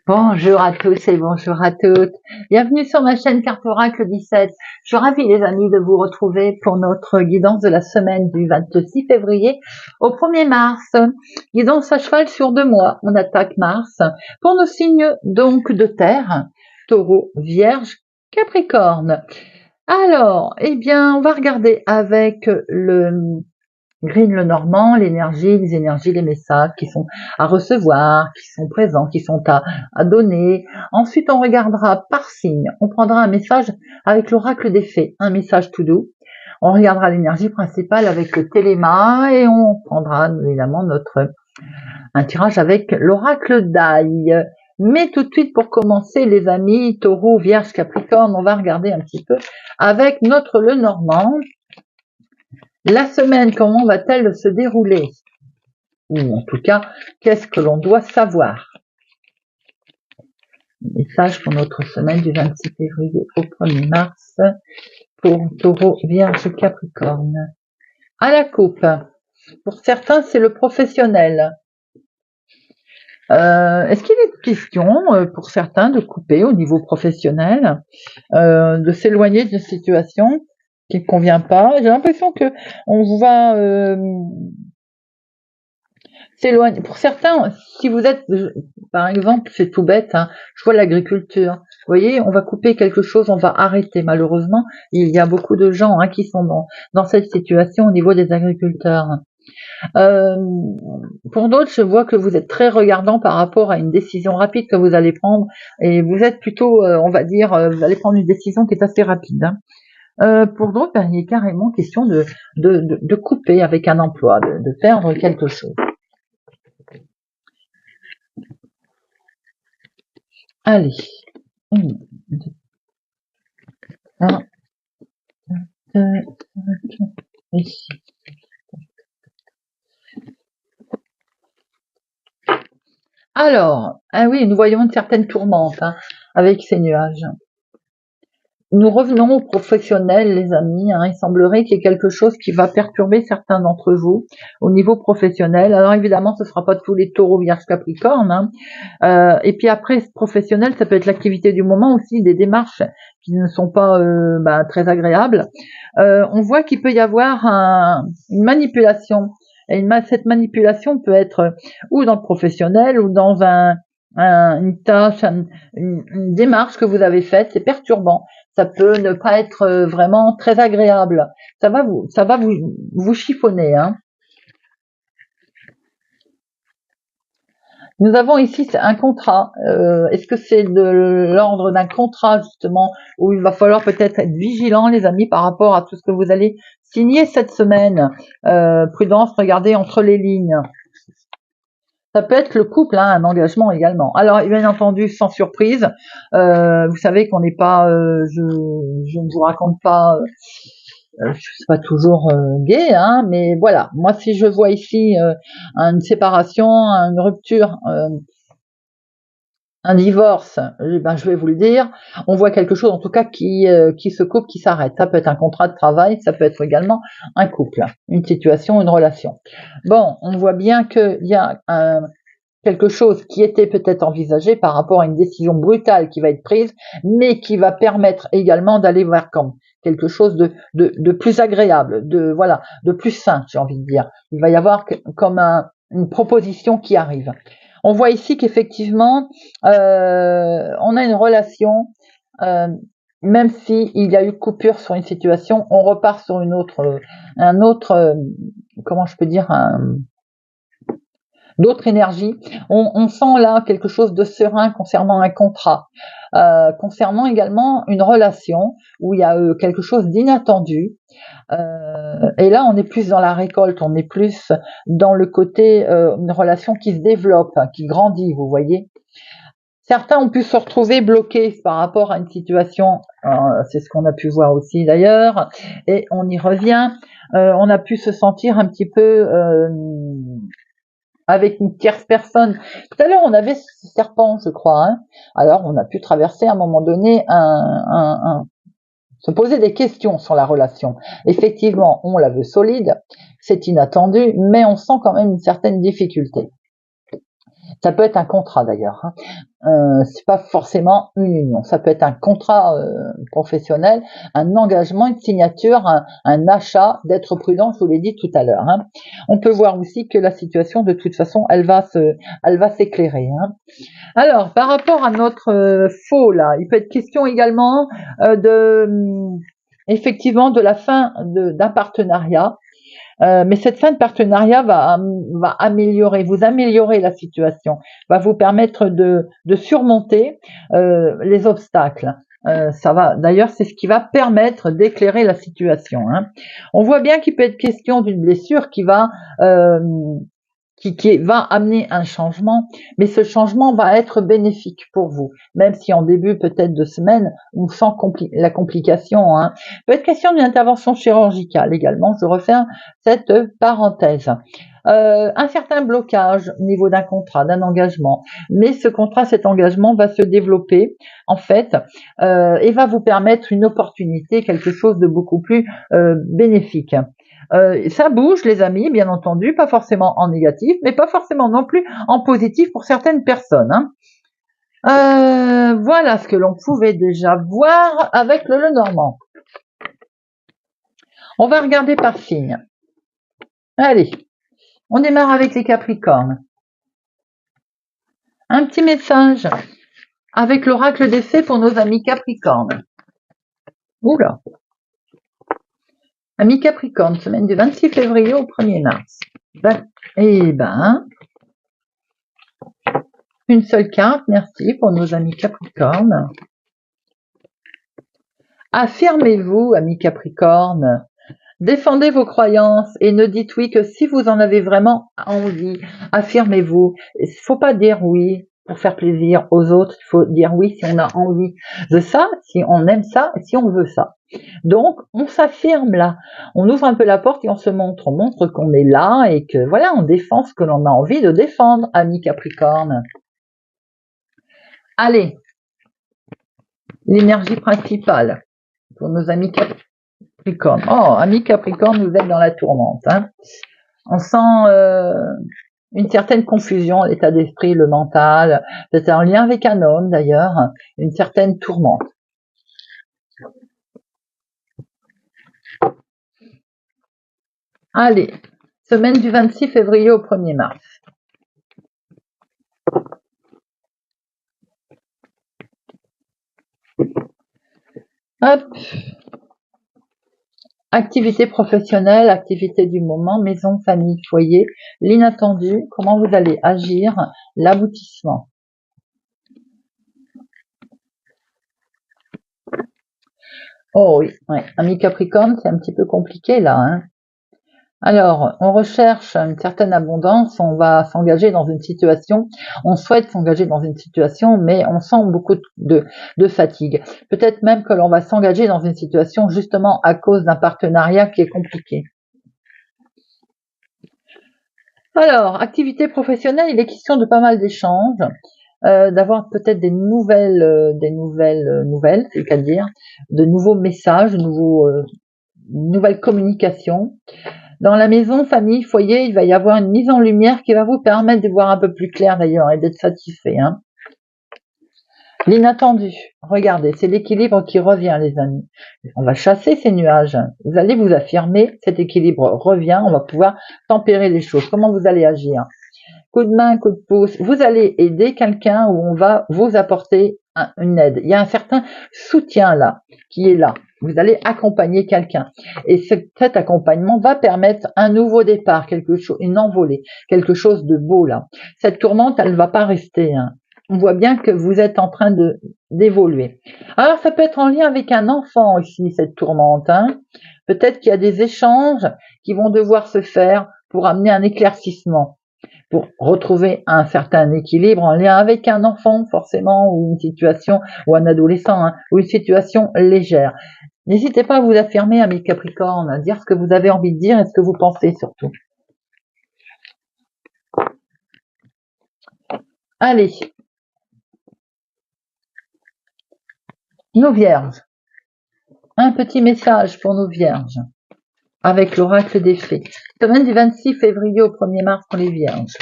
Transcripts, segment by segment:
Bonjour à tous et bonjour à toutes. Bienvenue sur ma chaîne Carte Oracle 17. Je suis ravie les amis de vous retrouver pour notre guidance de la semaine du 26 février au 1er mars. Guidance à cheval sur 2 mois. On attaque Mars pour nos signes donc de terre, Taureau, Vierge, Capricorne. Alors, eh bien, on va regarder avec le Green le Normand, l'énergie, les énergies, les messages qui sont à recevoir, qui sont présents, qui sont à donner. Ensuite, on regardera par signe. On prendra un message avec l'oracle des fées, un message tout doux. On regardera l'énergie principale avec le téléma et on prendra évidemment un tirage avec l'oracle d'ail. Mais tout de suite, pour commencer, les amis, Taureau, Vierge, Capricorne, on va regarder un petit peu avec notre le Normand. La semaine, comment va-t-elle se dérouler? Ou en tout cas, qu'est-ce que l'on doit savoir? Message pour notre semaine du 26 février au 1er mars pour Taureau, Vierge, Capricorne. À la coupe, pour certains, c'est le professionnel. Est-ce qu'il est question pour certains de couper au niveau professionnel, de s'éloigner d'une situation qui ne convient pas? J'ai l'impression que on va s'éloigner. Pour certains, si vous êtes, par exemple, c'est tout bête, hein, je vois l'agriculture. Vous voyez, on va couper quelque chose, on va arrêter. Malheureusement, il y a beaucoup de gens qui sont dans cette situation au niveau des agriculteurs. Pour d'autres, je vois que vous êtes très regardant par rapport à une décision rapide que vous allez prendre, et vous êtes plutôt, on va dire, vous allez prendre une décision qui est assez rapide. Pour d'autres, il est carrément question de couper avec un emploi, de perdre quelque chose. Allez. 1, 2, 1, 2, 5, et 6. Alors, ah oui, nous voyons une certaine tourmente avec ces nuages. Nous revenons aux professionnels, les amis. Il semblerait qu'il y ait quelque chose qui va perturber certains d'entre vous au niveau professionnel. Alors évidemment, ce ne sera pas tous les taureaux, vierges, capricornes. Et puis après, professionnel, ça peut être l'activité du moment aussi, des démarches qui ne sont pas très agréables. On voit qu'il peut y avoir une manipulation. Et cette manipulation peut être ou dans le professionnel ou dans une tâche, une démarche que vous avez faite. C'est perturbant. Ça peut ne pas être vraiment très agréable. Ça va vous chiffonner. Nous avons ici un contrat. Est-ce que c'est de l'ordre d'un contrat justement où il va falloir peut-être être vigilant, les amis, par rapport à tout ce que vous allez signer cette semaine? Prudence, regardez entre les lignes. Ça peut être le couple, un engagement également. Alors, bien entendu, sans surprise, vous savez qu'on n'est pas, je ne vous raconte pas, je suis pas toujours gay, mais voilà. Moi, si je vois ici une séparation, une rupture, un divorce, je vais vous le dire, on voit quelque chose en tout cas qui se coupe, qui s'arrête. Ça peut être un contrat de travail, ça peut être également un couple, une situation, une relation. Bon, on voit bien qu'il y a quelque chose qui était peut-être envisagé par rapport à une décision brutale qui va être prise, mais qui va permettre également d'aller vers quelque chose de plus agréable, de plus sain, j'ai envie de dire. Il va y avoir comme une proposition qui arrive. On voit ici qu'effectivement, on a une relation, même si il y a eu coupure sur une situation, on repart sur un autre, comment je peux dire, d'autres énergies. On sent là quelque chose de serein concernant un contrat, concernant également une relation où il y a quelque chose d'inattendu. Et là, on est plus dans la récolte, on est plus dans le côté une relation qui se développe, qui grandit, vous voyez. Certains ont pu se retrouver bloqués par rapport à une situation, c'est ce qu'on a pu voir aussi d'ailleurs, et on y revient. On a pu se sentir un petit peu avec une tierce personne. Tout à l'heure, on avait ce serpent, je crois. Hein. Alors, on a pu traverser à un moment donné se poser des questions sur la relation. Effectivement, on la veut solide, c'est inattendu, mais on sent quand même une certaine difficulté. Ça peut être un contrat d'ailleurs. Hein. C'est pas forcément une union. Ça peut être un contrat professionnel, un engagement, une signature, un achat. D'être prudent, je vous l'ai dit tout à l'heure. Hein. On peut voir aussi que la situation, de toute façon, elle va s'éclairer. Hein. Alors, par rapport à notre faux là, il peut être question également effectivement de la fin d'un partenariat. Mais cette fin de partenariat va vous améliorer la situation, va vous permettre de surmonter les obstacles. Ça va. D'ailleurs, c'est ce qui va permettre d'éclairer la situation. Hein. On voit bien qu'il peut être question d'une blessure qui va va amener un changement, mais ce changement va être bénéfique pour vous, même si en début peut-être de semaine, on sent la complication. Hein. Peut être question d'une intervention chirurgicale également, je referme cette parenthèse. Un certain blocage au niveau d'un contrat, d'un engagement, mais ce contrat, cet engagement va se développer en fait et va vous permettre une opportunité, quelque chose de beaucoup plus bénéfique. Ça bouge, les amis, bien entendu, pas forcément en négatif, mais pas forcément non plus en positif pour certaines personnes. Hein. Voilà ce que l'on pouvait déjà voir avec le Lenormand. On va regarder par signe. Allez, on démarre avec les Capricornes. Un petit message avec l'oracle des fées pour nos amis Capricornes. Oula. Amis Capricorne, semaine du 26 février au 1er mars. Eh ben, une seule carte, merci pour nos amis Capricorne. Affirmez-vous, amis Capricorne. Défendez vos croyances et ne dites oui que si vous en avez vraiment envie. Affirmez-vous. Il faut pas dire oui pour faire plaisir aux autres. Il faut dire oui si on a envie de ça, si on aime ça, et si on veut ça. Donc, on s'affirme là. On ouvre un peu la porte et on se montre. On montre qu'on est là et que voilà, on défend ce que l'on a envie de défendre, amis Capricorne. Allez, l'énergie principale pour nos amis Capricorne. Oh, amis Capricorne, vous êtes dans la tourmente. Hein. On sent une certaine confusion, l'état d'esprit, le mental, peut-être en lien avec un homme d'ailleurs, une certaine tourmente. Allez, semaine du 26 février au 1er mars. Hop. Activité professionnelle, activité du moment, maison, famille, foyer, l'inattendu, comment vous allez agir, l'aboutissement. Oh oui, ouais. Ami Capricorne, c'est un petit peu compliqué là. Hein. Alors, on recherche une certaine abondance, on va s'engager dans une situation, on souhaite s'engager dans une situation, mais on sent beaucoup de fatigue. Peut-être même que l'on va s'engager dans une situation justement à cause d'un partenariat qui est compliqué. Alors, activité professionnelle, il est question de pas mal d'échanges, d'avoir peut-être des nouvelles, c'est-à-dire de nouveaux messages, nouvelles communications. Dans la maison, famille, foyer, il va y avoir une mise en lumière qui va vous permettre de voir un peu plus clair d'ailleurs et d'être satisfait. Hein. L'inattendu, regardez, c'est l'équilibre qui revient les amis. On va chasser ces nuages. Vous allez vous affirmer, cet équilibre revient, on va pouvoir tempérer les choses. Comment vous allez agir? Coup de main, coup de pouce, vous allez aider quelqu'un ou on va vous apporter une aide. Il y a un certain soutien là, qui est là. Vous allez accompagner quelqu'un. Et cet accompagnement va permettre un nouveau départ, quelque chose, une envolée, quelque chose de beau là. Cette tourmente, elle ne va pas rester. Hein. On voit bien que vous êtes en train d'évoluer. Alors, ça peut être en lien avec un enfant ici, cette tourmente. Hein. Peut-être qu'il y a des échanges qui vont devoir se faire pour amener un éclaircissement, pour retrouver un certain équilibre en lien avec un enfant forcément, ou une situation, ou un adolescent, hein, ou une situation légère. N'hésitez pas à vous affirmer, amis Capricorne, à dire ce que vous avez envie de dire et ce que vous pensez surtout. Allez, nos vierges. Un petit message pour nos vierges avec l'oracle des fées. Semaine du 26 février au 1er mars pour les vierges.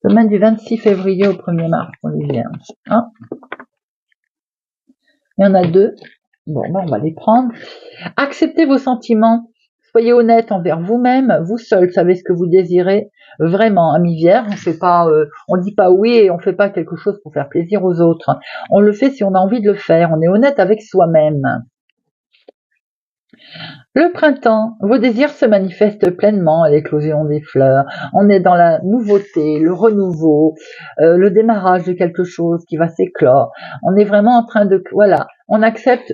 Semaine du 26 février au 1er mars pour les vierges. Hein, il y en a deux. Bon, ben on va les prendre. Acceptez vos sentiments. Soyez honnête envers vous-même. Vous seul savez ce que vous désirez. Vraiment, amis vierges, on fait pas, on dit pas oui et on fait pas quelque chose pour faire plaisir aux autres. On le fait si on a envie de le faire. On est honnête avec soi-même. Le printemps, vos désirs se manifestent pleinement à l'éclosion des fleurs. On est dans la nouveauté, le renouveau, le démarrage de quelque chose qui va s'éclore. On est vraiment en train de, voilà, on accepte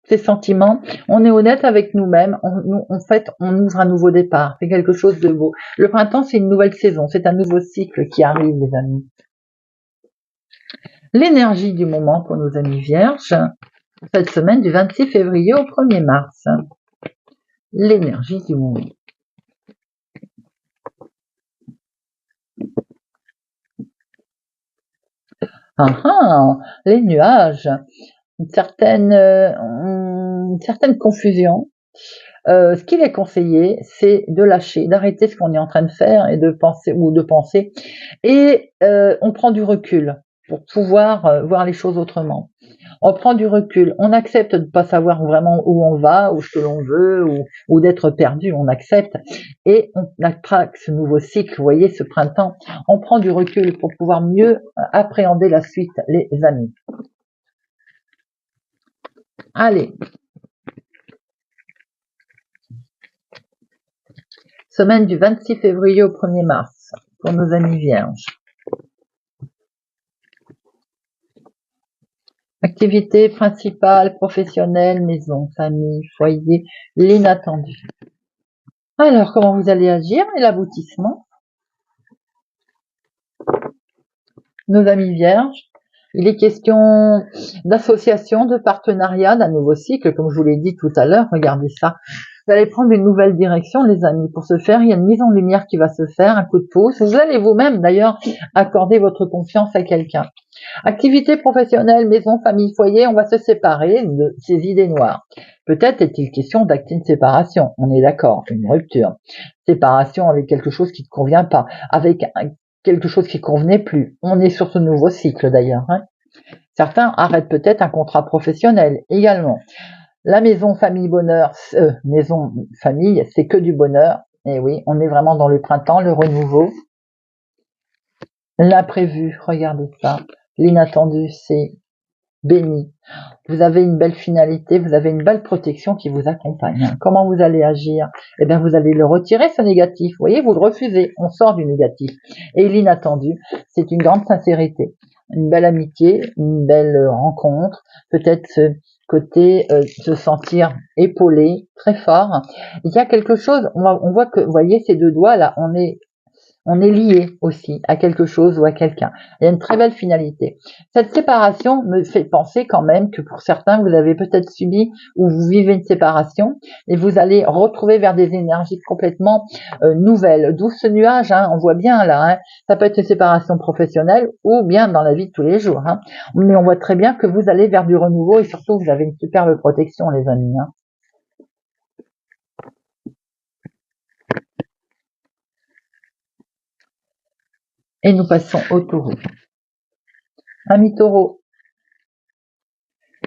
ces sentiments, on est honnête avec nous-mêmes, en fait, on ouvre un nouveau départ, c'est quelque chose de beau. Le printemps, c'est une nouvelle saison, c'est un nouveau cycle qui arrive, les amis. L'énergie du moment pour nos amis vierges, cette semaine du 26 février au 1er mars. L'énergie du moment. Les nuages, une certaine confusion. Ce qu'il est conseillé, c'est de lâcher, d'arrêter ce qu'on est en train de faire et de penser, et on prend du recul pour pouvoir voir les choses autrement. On prend du recul, on accepte de ne pas savoir vraiment où on va, ou ce que l'on veut, ou d'être perdu, on accepte, et on attraque ce nouveau cycle, vous voyez, ce printemps, on prend du recul pour pouvoir mieux appréhender la suite, les amis. Allez. Semaine du 26 février au 1er mars, pour nos amis vierges. Activité principale, professionnelle, maison, famille, foyer, l'inattendu. Alors, comment vous allez agir et l'aboutissement? Nos amis vierges, il est question d'association, de partenariat, d'un nouveau cycle, comme je vous l'ai dit tout à l'heure, regardez ça. Vous allez prendre une nouvelle direction, les amis. Pour ce faire, il y a une mise en lumière qui va se faire, un coup de pouce. Vous allez vous-même, d'ailleurs, accorder votre confiance à quelqu'un. Activité professionnelle, maison, famille, foyer, on va se séparer de ces idées noires. Peut-être est-il question d'acter une séparation. On est d'accord, une rupture. Séparation avec quelque chose qui ne convient pas, avec quelque chose qui ne convenait plus. On est sur ce nouveau cycle, d'ailleurs. Hein. Certains arrêtent peut-être un contrat professionnel également. La maison famille bonheur, maison famille, c'est que du bonheur. Et oui, on est vraiment dans le printemps, le renouveau. L'imprévu, regardez ça. L'inattendu, c'est béni. Vous avez une belle finalité, vous avez une belle protection qui vous accompagne. Comment vous allez agir? Eh bien, vous allez le retirer, ce négatif. Vous voyez, vous le refusez. On sort du négatif. Et l'inattendu, c'est une grande sincérité. Une belle amitié, une belle rencontre. Peut-être côté se sentir épaulé, très fort. Il y a quelque chose, on voit que, vous voyez, ces deux doigts là, on est lié aussi à quelque chose ou à quelqu'un. Il y a une très belle finalité. Cette séparation me fait penser quand même que pour certains, vous avez peut-être subi ou vous vivez une séparation et vous allez retrouver vers des énergies complètement nouvelles. D'où ce nuage, hein, on voit bien là. Hein, ça peut être une séparation professionnelle ou bien dans la vie de tous les jours. Hein, mais on voit très bien que vous allez vers du renouveau et surtout vous avez une superbe protection, les amis. Hein. Et nous passons au taureau. Amis taureau,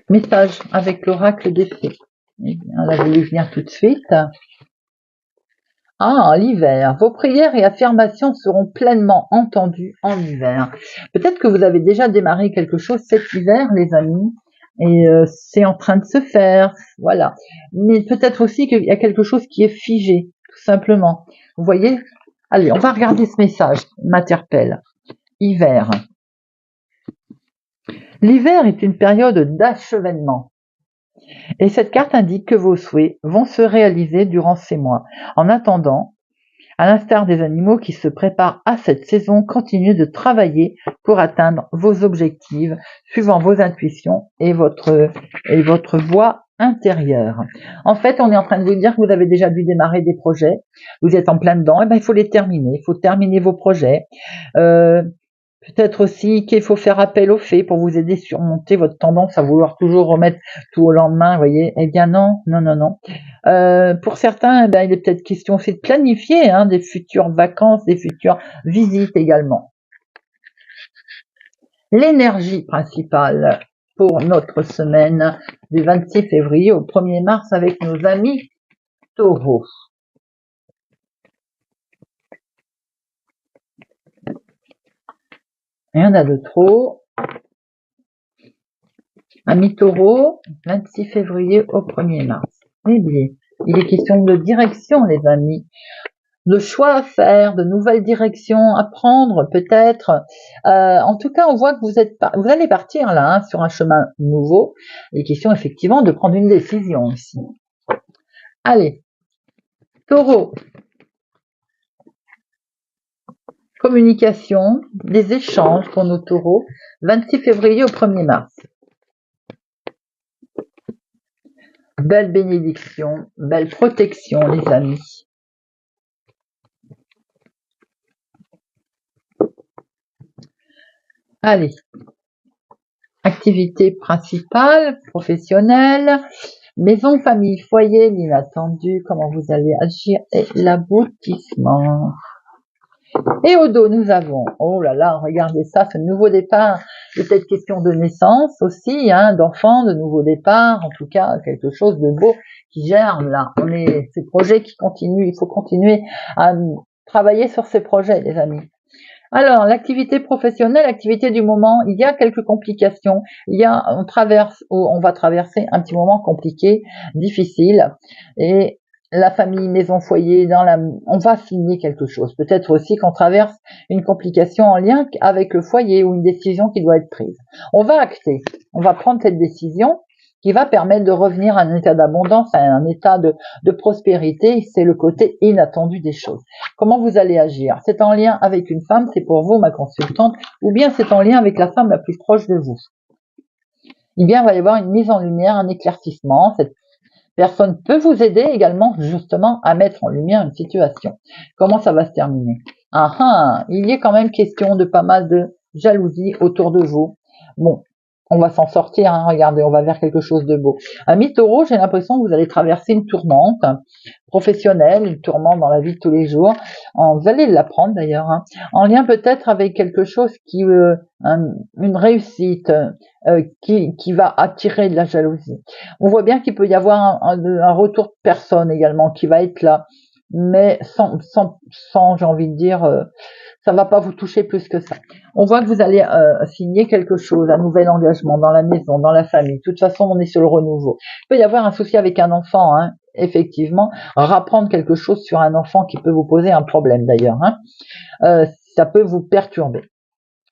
message avec l'oracle des fées. Eh bien, elle a voulu venir tout de suite. L'hiver. Vos prières et affirmations seront pleinement entendues en hiver. Peut-être que vous avez déjà démarré quelque chose cet hiver, les amis, et c'est en train de se faire, voilà. Mais peut-être aussi qu'il y a quelque chose qui est figé, tout simplement. Vous voyez? Allez, on va regarder ce message. M'interpelle. Hiver. L'hiver est une période d'achèvement. Et cette carte indique que vos souhaits vont se réaliser durant ces mois. En attendant, à l'instar des animaux qui se préparent à cette saison, continuez de travailler pour atteindre vos objectifs, suivant vos intuitions et votre voie intérieur. En fait, on est en train de vous dire que vous avez déjà dû démarrer des projets, vous êtes en plein dedans, et ben il faut les terminer, il faut terminer vos projets. Peut-être aussi qu'il faut faire appel aux fées pour vous aider à surmonter votre tendance à vouloir toujours remettre tout au lendemain, vous voyez. Eh bien non, non, non, non. Pour certains, eh ben, il est peut-être question aussi de planifier des futures vacances, des futures visites également. L'énergie principale pour notre semaine du 26 février au 1er mars avec nos amis taureaux. Rien n'a de trop. Amis taureaux, 26 février au 1er mars. Eh bien, il est question de direction, les amis. De choix à faire, de nouvelles directions à prendre, peut-être. En tout cas, on voit que vous allez partir là sur un chemin nouveau. Il est question effectivement de prendre une décision ici. Allez, taureau. Communication, des échanges pour nos taureaux, 26 février au 1er mars. Belle bénédiction, belle protection, les amis. Allez, activité principale, professionnelle, maison, famille, foyer, l'inattendu, comment vous allez agir et l'aboutissement. Et au dos, nous avons, oh là là, regardez ça, ce nouveau départ, peut-être question de naissance aussi, d'enfants, de nouveau départ, en tout cas, quelque chose de beau qui germe là. Ces projets qui continuent, il faut continuer à travailler sur ces projets, les amis. Alors, l'activité professionnelle, l'activité du moment, il y a quelques complications. On va traverser un petit moment compliqué, difficile, et la famille, maison, foyer, on va signer quelque chose. Peut-être aussi qu'on traverse une complication en lien avec le foyer ou une décision qui doit être prise. On va acter, on va prendre cette décision qui va permettre de revenir à un état d'abondance, à un état de prospérité. C'est le côté inattendu des choses. Comment vous allez agir? C'est en lien avec une femme, c'est pour vous ma consultante, ou bien c'est en lien avec la femme la plus proche de vous. Eh bien, il va y avoir une mise en lumière, un éclaircissement. Cette personne peut vous aider également justement à mettre en lumière une situation. Comment ça va se terminer? Il y a quand même question de pas mal de jalousie autour de vous. Bon, on va s'en sortir, regardez, on va vers quelque chose de beau. Amis taureaux, j'ai l'impression que vous allez traverser une tourmente professionnelle, une tourmente dans la vie de tous les jours. Vous allez l'apprendre d'ailleurs, en lien peut-être avec quelque chose une réussite qui va attirer de la jalousie. On voit bien qu'il peut y avoir un retour de personne également qui va être là, mais sans j'ai envie de dire, ça va pas vous toucher plus que ça. On voit que vous allez signer quelque chose, un nouvel engagement dans la maison, dans la famille. De toute façon, on est sur le renouveau. Il peut y avoir un souci avec un enfant, effectivement, rapprendre quelque chose sur un enfant qui peut vous poser un problème d'ailleurs. Ça peut vous perturber.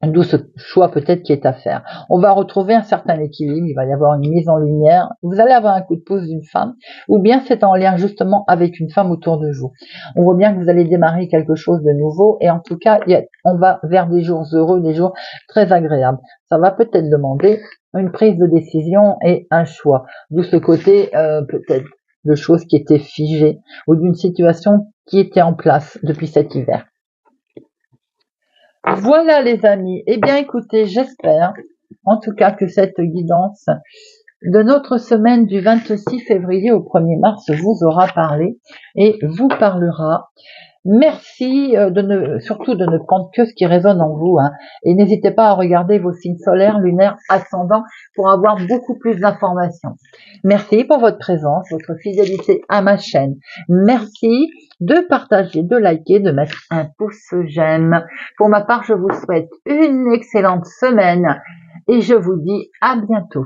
D'où ce choix peut-être qui est à faire. On va retrouver un certain équilibre, il va y avoir une mise en lumière, vous allez avoir un coup de pouce d'une femme, ou bien c'est en lien justement avec une femme autour de vous. On voit bien que vous allez démarrer quelque chose de nouveau, et en tout cas, on va vers des jours heureux, des jours très agréables. Ça va peut-être demander une prise de décision et un choix. D'où ce côté peut-être de choses qui étaient figées, ou d'une situation qui était en place depuis cet hiver. Voilà les amis, eh bien écoutez, j'espère en tout cas que cette guidance de notre semaine du 26 février au 1er mars vous aura parlé et vous parlera. Merci surtout de ne prendre que ce qui résonne en vous, et n'hésitez pas à regarder vos signes solaires, lunaires, ascendants pour avoir beaucoup plus d'informations. Merci pour votre présence, votre fidélité à ma chaîne. Merci de partager, de liker, de mettre un pouce j'aime. Pour ma part, je vous souhaite une excellente semaine et je vous dis à bientôt.